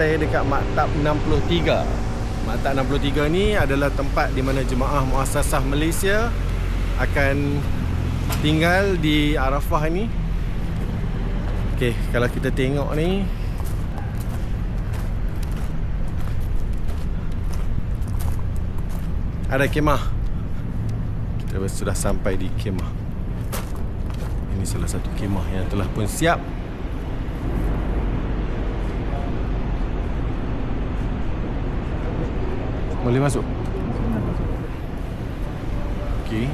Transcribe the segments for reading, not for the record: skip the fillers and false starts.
Saya dekat Maktab 63. Maktab 63 ni adalah tempat di mana jemaah Muassasah Malaysia akan tinggal di Arafah ni. Okey, kalau kita tengok ni, ada kemah. Kita sudah sampai di kemah. Ini salah satu kemah yang telah pun siap. Boleh masuk? Okey.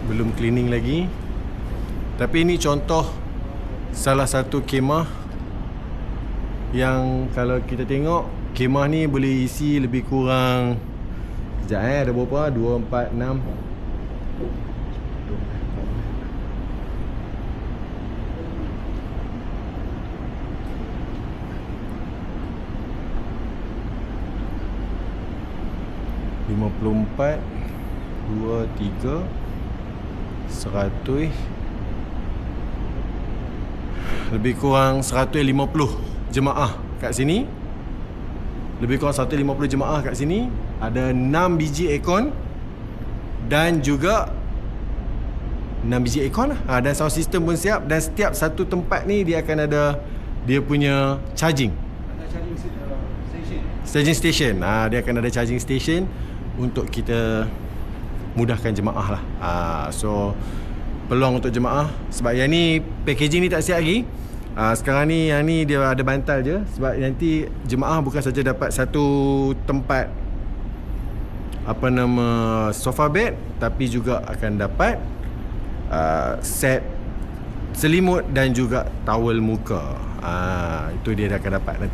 Belum cleaning lagi. Tapi ini contoh salah satu kemah yang kalau kita tengok, kemah ni boleh isi lebih kurang, sekejap ada berapa? 2, 4, 6, ...54, 2, 3, 100, lebih kurang 150 jemaah kat sini. Lebih kurang 150 jemaah kat sini. Ada 6 biji aircon dan juga 6 biji aircon lah. Dan sound system pun siap. Dan setiap satu tempat ni dia akan ada dia punya charging. Ada charging station. Charging station. Dia akan ada charging station untuk kita mudahkan jemaah lah. So peluang untuk jemaah, sebab yang ni packaging ni tak siap lagi. Sekarang ni yang ni dia ada bantal je, sebab nanti jemaah bukan saja dapat satu tempat sofa bed, tapi juga akan dapat set selimut dan juga towel muka. Itu dia akan dapat nanti.